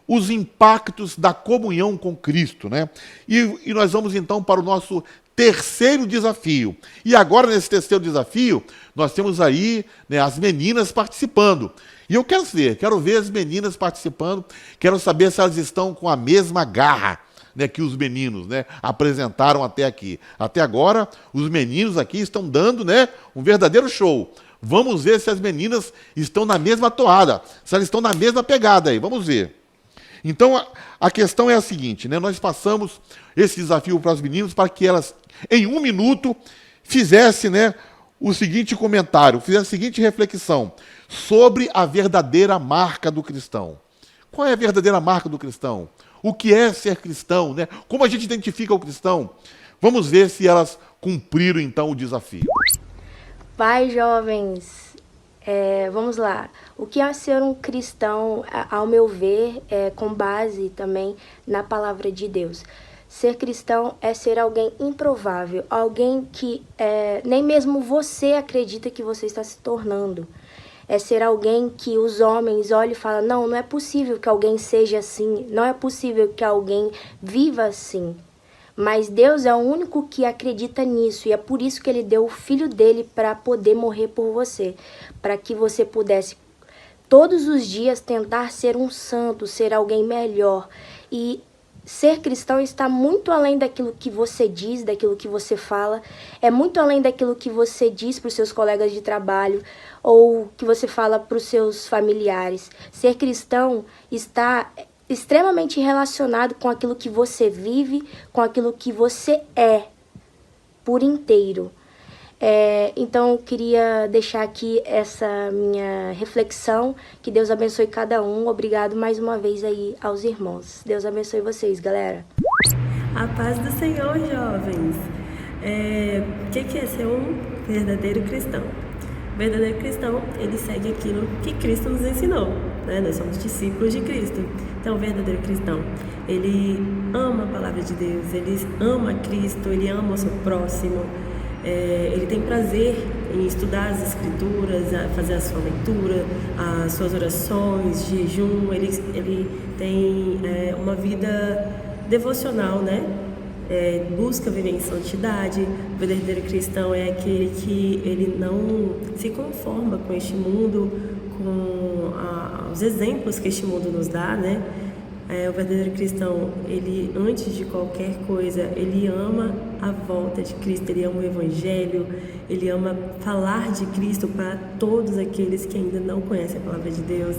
os impactos da comunhão com Cristo, né? E nós vamos então para o nosso terceiro desafio. E agora, nesse terceiro desafio, nós temos aí, né, as meninas participando. E eu quero ver as meninas participando, quero saber se elas estão com a mesma garra, né, que os meninos, né, apresentaram até aqui. Até agora, os meninos aqui estão dando, né, um verdadeiro show. Vamos ver se as meninas estão na mesma toada, se elas estão na mesma pegada aí, vamos ver. Então, a questão é a seguinte, né, nós passamos esse desafio para os meninos para que elas, em 1 minuto, fizessem, né, o seguinte comentário, fizessem a seguinte reflexão sobre a verdadeira marca do cristão. Qual é a verdadeira marca do cristão? O que é ser cristão, né? Como a gente identifica o cristão? Vamos ver se elas cumpriram, então, o desafio. Vai, jovens, vamos lá. O que é ser um cristão, ao meu ver, com base também na palavra de Deus? Ser cristão é ser alguém improvável, alguém que nem mesmo você acredita que você está se tornando. É ser alguém que os homens olham e falam, não é possível que alguém seja assim, não é possível que alguém viva assim. Mas Deus é o único que acredita nisso e é por isso que Ele deu o Filho dele para poder morrer por você, para que você pudesse todos os dias tentar ser um santo, ser alguém melhor. E ser cristão está muito além daquilo que você diz, daquilo que você fala, é muito além daquilo que você diz para os seus colegas de trabalho ou que você fala para os seus familiares. Ser cristão está extremamente relacionado com aquilo que você vive, com aquilo que você é por inteiro. Então, eu queria deixar aqui essa minha reflexão. Que Deus abençoe cada um. Obrigado mais uma vez aí aos irmãos. Deus abençoe vocês, galera. A paz do Senhor, jovens. O que é ser um verdadeiro cristão? O verdadeiro cristão, ele segue aquilo que Cristo nos ensinou, né? Nós somos discípulos de Cristo. Então, o verdadeiro cristão, ele ama a palavra de Deus, ele ama Cristo, ele ama o seu próximo. Ele tem prazer em estudar as escrituras, a fazer a sua leitura, as suas orações, jejum. Ele tem uma vida devocional, né? busca viver em santidade. O verdadeiro cristão é aquele que ele não se conforma com este mundo, com os exemplos que este mundo nos dá, né? O verdadeiro cristão, ele, antes de qualquer coisa, ele ama a volta de Cristo, ele ama o Evangelho, ele ama falar de Cristo para todos aqueles que ainda não conhecem a palavra de Deus.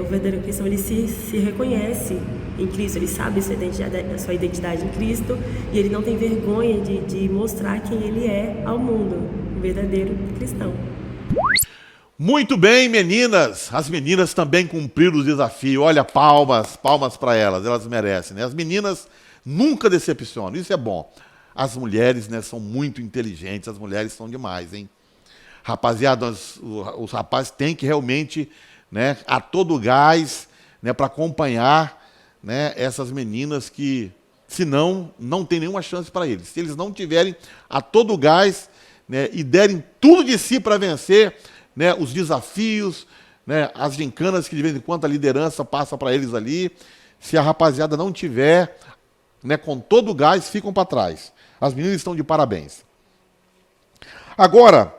O verdadeiro cristão, ele se reconhece em Cristo, ele sabe a sua identidade em Cristo e ele não tem vergonha de mostrar quem ele é ao mundo, o verdadeiro cristão. Muito bem, meninas. As meninas também cumpriram o desafio. Olha, palmas para elas merecem, né? As meninas nunca decepcionam, isso é bom. As mulheres, né, são muito inteligentes, as mulheres são demais, hein? Rapaziada, os rapazes têm que realmente, né, a todo gás, né, para acompanhar, né, essas meninas que, senão, não tem nenhuma chance para eles. Se eles não tiverem a todo gás, né, e derem tudo de si para vencer, né, os desafios, né, as gincanas que de vez em quando a liderança passa para eles ali, se a rapaziada não tiver, né, com todo o gás, ficam para trás. As meninas estão de parabéns. Agora,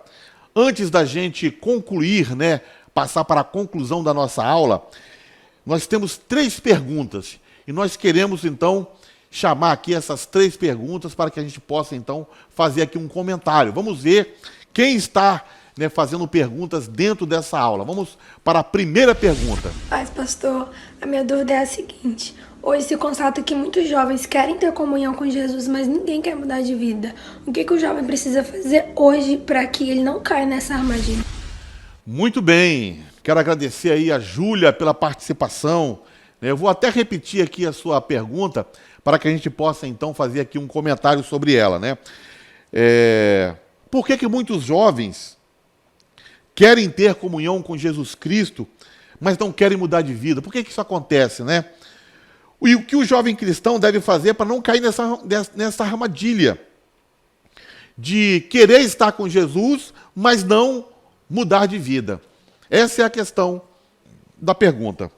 antes da gente concluir, né, passar para a conclusão da nossa aula, nós temos 3 perguntas e nós queremos então chamar aqui essas 3 perguntas para que a gente possa então fazer aqui um comentário. Vamos ver quem está, né, fazendo perguntas dentro dessa aula. Vamos para a primeira pergunta. Mas, pastor, a minha dúvida é a seguinte. Hoje se constata que muitos jovens querem ter comunhão com Jesus, mas ninguém quer mudar de vida. O que o jovem precisa fazer hoje para que ele não caia nessa armadilha? Muito bem. Quero agradecer aí a Júlia pela participação. Eu vou até repetir aqui a sua pergunta para que a gente possa então fazer aqui um comentário sobre ela, né? Por que muitos jovens querem ter comunhão com Jesus Cristo, mas não querem mudar de vida? Por que isso acontece, né? E o que o jovem cristão deve fazer para não cair nessa armadilha de querer estar com Jesus, mas não mudar de vida? Essa é a questão da pergunta.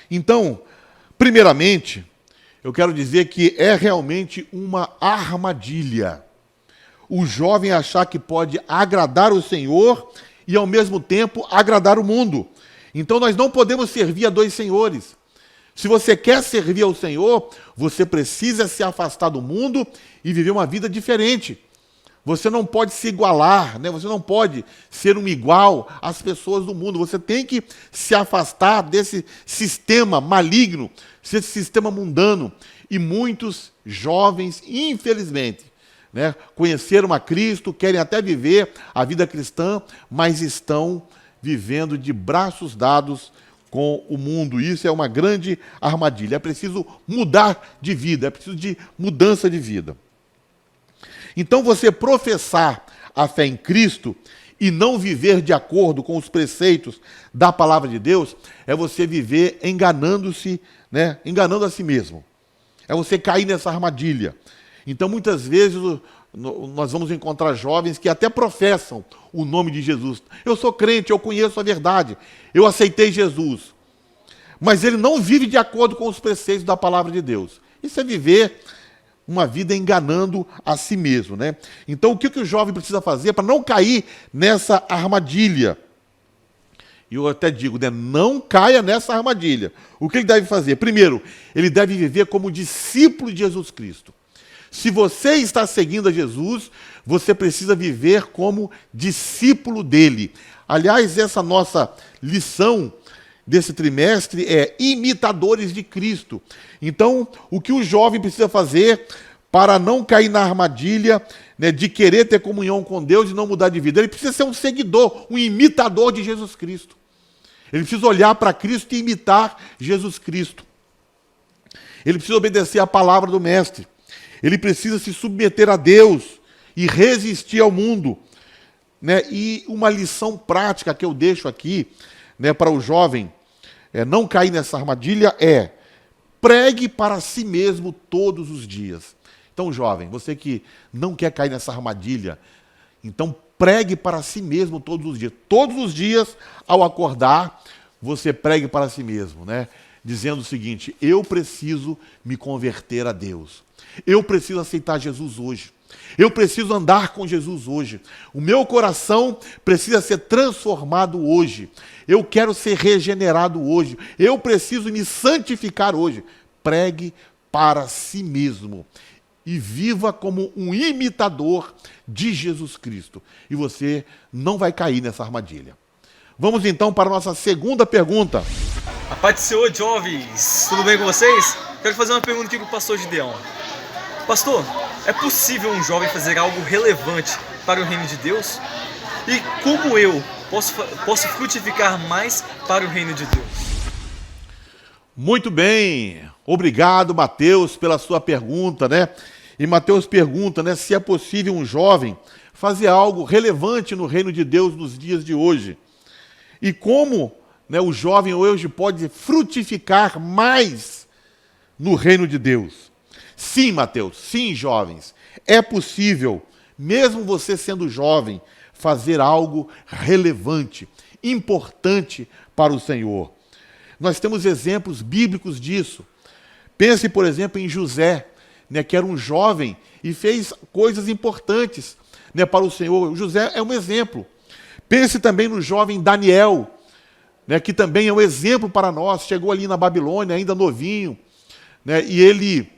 Então, primeiramente, eu quero dizer que é realmente uma armadilha o jovem achar que pode agradar o Senhor e, ao mesmo tempo, agradar o mundo. Então, nós não podemos servir a 2 senhores. Se você quer servir ao Senhor, você precisa se afastar do mundo e viver uma vida diferente. Você não pode se igualar, né? Você não pode ser um igual às pessoas do mundo. Você tem que se afastar desse sistema maligno, desse sistema mundano. E muitos jovens, infelizmente, né, conheceram a Cristo, querem até viver a vida cristã, mas estão vivendo de braços dados com o mundo. Isso é uma grande armadilha. É preciso mudar de vida, é preciso de mudança de vida. Então, você professar a fé em Cristo e não viver de acordo com os preceitos da palavra de Deus, é você viver enganando-se, né, enganando a si mesmo. É você cair nessa armadilha. Então, muitas vezes, nós vamos encontrar jovens que até professam o nome de Jesus. Eu sou crente, eu conheço a verdade, eu aceitei Jesus. Mas ele não vive de acordo com os preceitos da palavra de Deus. Isso é viver uma vida enganando a si mesmo, né? Então, o que o jovem precisa fazer para não cair nessa armadilha? E eu até digo, né, não caia nessa armadilha. O que ele deve fazer? Primeiro, ele deve viver como discípulo de Jesus Cristo. Se você está seguindo a Jesus, você precisa viver como discípulo dele. Aliás, essa nossa lição desse trimestre é imitadores de Cristo. Então, o que o jovem precisa fazer para não cair na armadilha, né, de querer ter comunhão com Deus e não mudar de vida? Ele precisa ser um seguidor, um imitador de Jesus Cristo. Ele precisa olhar para Cristo e imitar Jesus Cristo. Ele precisa obedecer à palavra do Mestre. Ele precisa se submeter a Deus e resistir ao mundo, né? E uma lição prática que eu deixo aqui, né, para o jovem não cair nessa armadilha é: pregue para si mesmo todos os dias. Então, jovem, você que não quer cair nessa armadilha, então pregue para si mesmo todos os dias. Todos os dias, ao acordar, você pregue para si mesmo, né? dizendo o seguinte: eu preciso me converter a Deus. Eu preciso aceitar Jesus hoje. Eu preciso andar com Jesus hoje. O meu coração precisa ser transformado hoje. Eu quero ser regenerado hoje. Eu preciso me santificar hoje. Pregue para si mesmo e viva como um imitador de Jesus Cristo. E você não vai cair nessa armadilha. Vamos então para a nossa segunda pergunta. A paz do Senhor, jovens! Tudo bem com vocês? Quero fazer uma pergunta aqui para o pastor Gideão. Pastor, é possível um jovem fazer algo relevante para o reino de Deus? E como eu posso frutificar mais para o reino de Deus? Muito bem. Obrigado, Mateus, pela sua pergunta, né? E Mateus pergunta, né, se é possível um jovem fazer algo relevante no reino de Deus nos dias de hoje. E como, né, o jovem hoje pode frutificar mais no reino de Deus. Sim, Mateus, sim, jovens, é possível, mesmo você sendo jovem, fazer algo relevante, importante para o Senhor. Nós temos exemplos bíblicos disso. Pense, por exemplo, em José, né, que era um jovem e fez coisas importantes, né, para o Senhor. O José é um exemplo. Pense também no jovem Daniel, né, que também é um exemplo para nós. Chegou ali na Babilônia, ainda novinho, né, e ele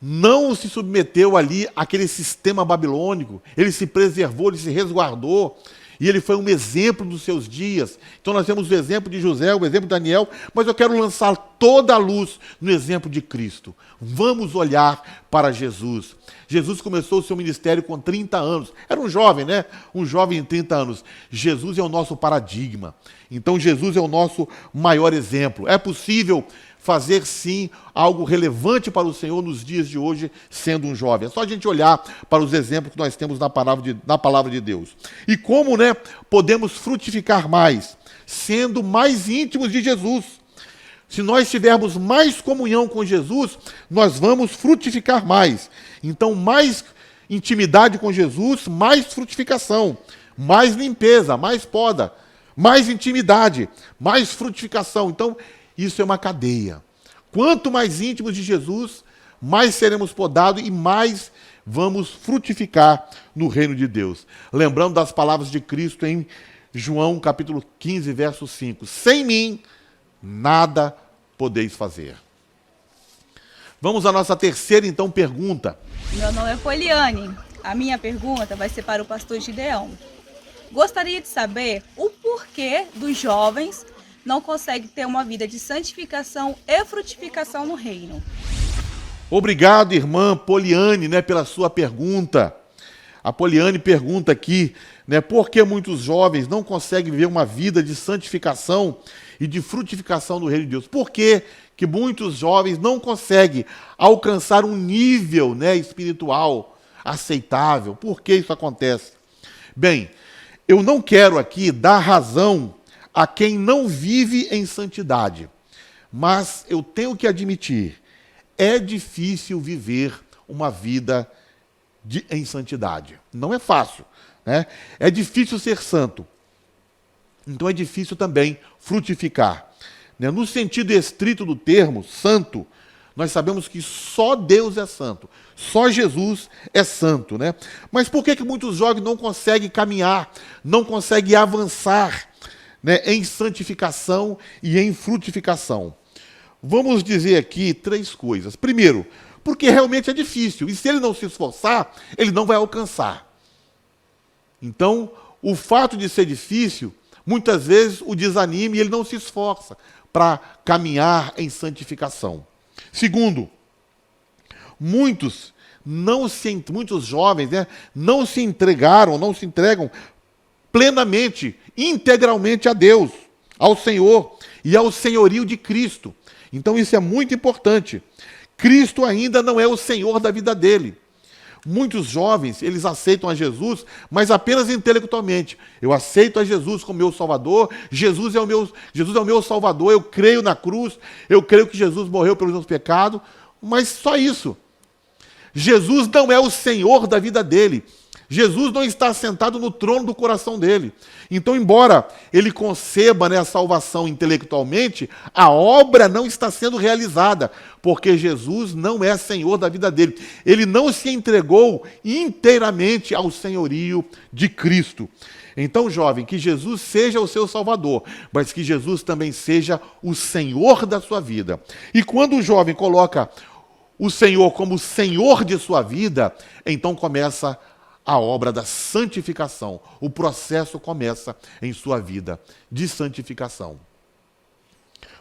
não se submeteu ali àquele sistema babilônico. Ele se preservou, ele se resguardou. E ele foi um exemplo dos seus dias. Então nós temos o exemplo de José, o exemplo de Daniel, mas eu quero lançar toda a luz no exemplo de Cristo. Vamos olhar para Jesus. Jesus começou o seu ministério com 30 anos. Era um jovem, né? Um jovem de 30 anos. Jesus é o nosso paradigma. Então Jesus é o nosso maior exemplo. É possível fazer sim algo relevante para o Senhor nos dias de hoje, sendo um jovem. É só a gente olhar para os exemplos que nós temos na palavra de Deus. E como, né, podemos frutificar mais? Sendo mais íntimos de Jesus. Se nós tivermos mais comunhão com Jesus, nós vamos frutificar mais. Então, mais intimidade com Jesus, mais frutificação, mais limpeza, mais poda, mais intimidade, mais frutificação. Então, isso é uma cadeia. Quanto mais íntimos de Jesus, mais seremos podados e mais vamos frutificar no reino de Deus. Lembrando das palavras de Cristo em João capítulo 15, verso 5. Sem mim, nada podeis fazer. Vamos à nossa terceira, então, pergunta. Meu nome é Poliane. A minha pergunta vai ser para o pastor Gideão. Gostaria de saber o porquê dos jovens não consegue ter uma vida de santificação e frutificação no reino. Obrigado, irmã Poliane, né, pela sua pergunta. A Poliane pergunta aqui, né, por que muitos jovens não conseguem viver uma vida de santificação e de frutificação no reino de Deus? Por que muitos jovens não conseguem alcançar um nível, né, espiritual aceitável? Por que isso acontece? Bem, eu não quero aqui dar razão a quem não vive em santidade. Mas eu tenho que admitir, é difícil viver uma vida em santidade. Não é fácil, né? É difícil ser santo. Então é difícil também frutificar. Né? No sentido estrito do termo, santo, nós sabemos que só Deus é santo. Só Jesus é santo, né? Mas por que muitos jovens não conseguem caminhar, não conseguem avançar, né, em santificação e em frutificação? Vamos dizer aqui 3 coisas. Primeiro, porque realmente é difícil. E se ele não se esforçar, ele não vai alcançar. Então, o fato de ser difícil, muitas vezes o desanima e ele não se esforça para caminhar em santificação. Segundo, muitos jovens, né, não se entregam plenamente, integralmente a Deus, ao Senhor e ao senhorio de Cristo. Então isso é muito importante. Cristo ainda não é o Senhor da vida dele. Muitos jovens, eles aceitam a Jesus, mas apenas intelectualmente. Eu aceito a Jesus como meu Salvador, Jesus é o meu Salvador, eu creio na cruz, eu creio que Jesus morreu pelos meus pecados, mas só isso. Jesus não é o Senhor da vida dele. Jesus não está sentado no trono do coração dele. Então, embora ele conceba, né, a salvação intelectualmente, a obra não está sendo realizada, porque Jesus não é Senhor da vida dele. Ele não se entregou inteiramente ao senhorio de Cristo. Então, jovem, que Jesus seja o seu Salvador, mas que Jesus também seja o Senhor da sua vida. E quando o jovem coloca o Senhor como Senhor de sua vida, então começa a obra da santificação. O processo começa em sua vida de santificação.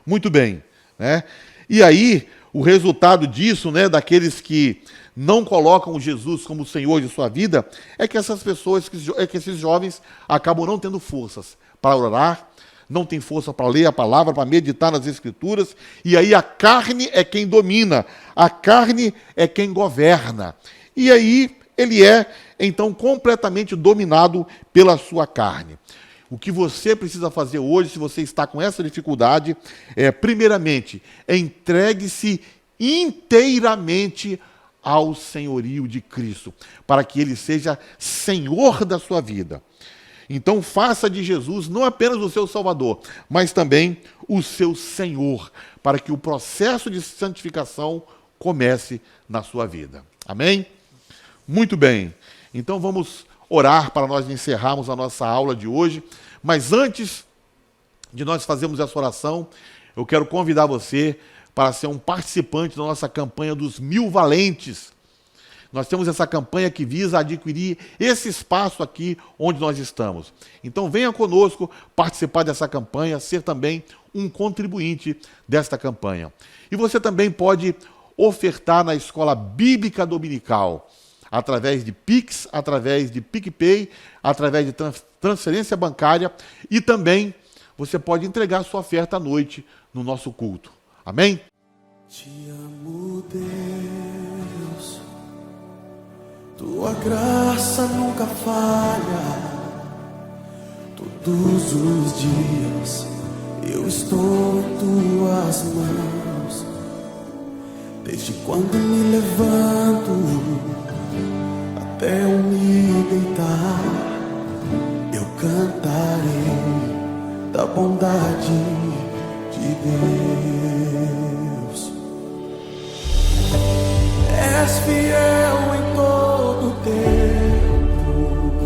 Muito bem, né? E aí, o resultado disso, né, daqueles que não colocam Jesus como Senhor de sua vida, é que essas pessoas, que esses jovens acabam não tendo forças para orar, não tem força para ler a palavra, para meditar nas Escrituras, e aí a carne é quem domina, a carne é quem governa. E aí ele é, então, completamente dominado pela sua carne. O que você precisa fazer hoje, se você está com essa dificuldade, é, primeiramente, entregue-se inteiramente ao senhorio de Cristo, para que ele seja Senhor da sua vida. Então, faça de Jesus não apenas o seu Salvador, mas também o seu Senhor, para que o processo de santificação comece na sua vida. Amém? Muito bem. Então, vamos orar para nós encerrarmos a nossa aula de hoje. Mas antes de nós fazermos essa oração, eu quero convidar você para ser um participante da nossa campanha dos 1000 valentes. Nós temos essa campanha que visa adquirir esse espaço aqui onde nós estamos. Então venha conosco participar dessa campanha, ser também um contribuinte desta campanha. E você também pode ofertar na Escola Bíblica Dominical, através de Pix, através de PicPay, através de transferência bancária, e também você pode entregar sua oferta à noite no nosso culto. Amém? Te amo, Deus, tua graça nunca falha. Todos os dias eu estou em tuas mãos. Desde quando me levanto até eu me deitar, eu cantarei da bondade de Deus. És fiel em todo tempo,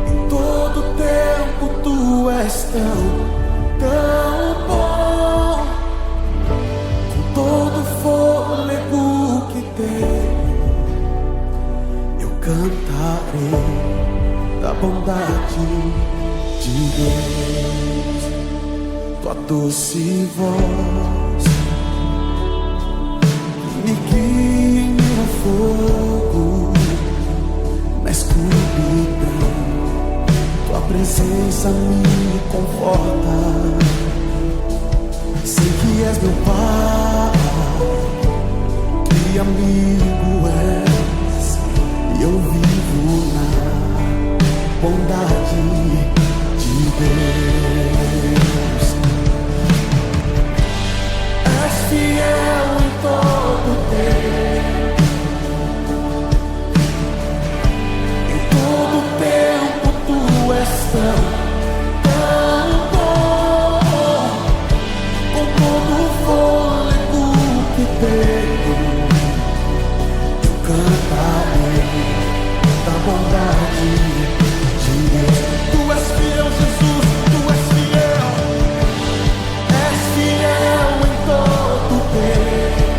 em todo tempo tu és tão bom. Com todo fôlego que tenho, eu cantarei da bondade de Deus. Tua doce voz me guia em meu fogo, na escuridão. Tua presença me conforta. Sei que és meu Pai, que amigo és, e eu vivo na bondade de Deus. És fiel em todo tempo, em todo tempo tu és tão bom. Com todo o fôlego que tenho, eu cantarei da bondade de Deus. Tu és fiel, Jesus, tu és fiel. És fiel em todo tempo,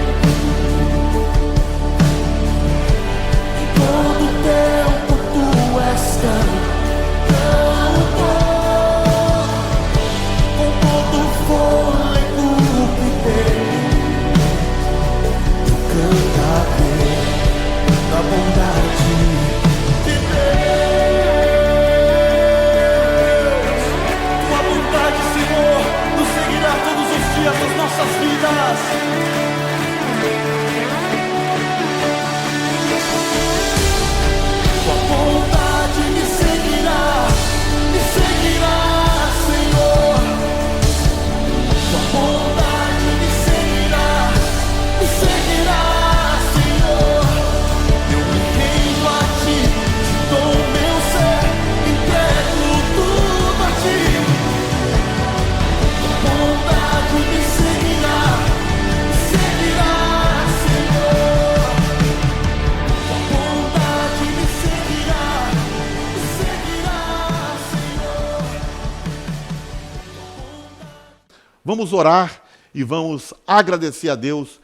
em todo tempo tu és tão bom. Vamos orar e vamos agradecer a Deus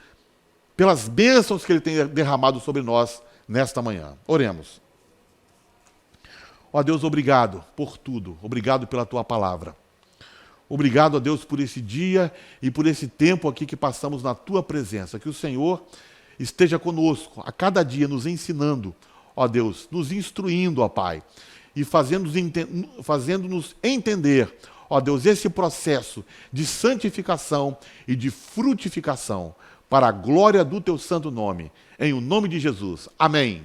pelas bênçãos que Ele tem derramado sobre nós nesta manhã. Oremos. Ó Deus, obrigado por tudo. Obrigado pela Tua palavra. Obrigado a Deus por esse dia e por esse tempo aqui que passamos na Tua presença. Que o Senhor esteja conosco a cada dia nos ensinando, ó Deus, nos instruindo, ó Pai, e fazendo-nos entender, ó Deus, esse processo de santificação e de frutificação para a glória do Teu santo nome. Em o nome de Jesus. Amém.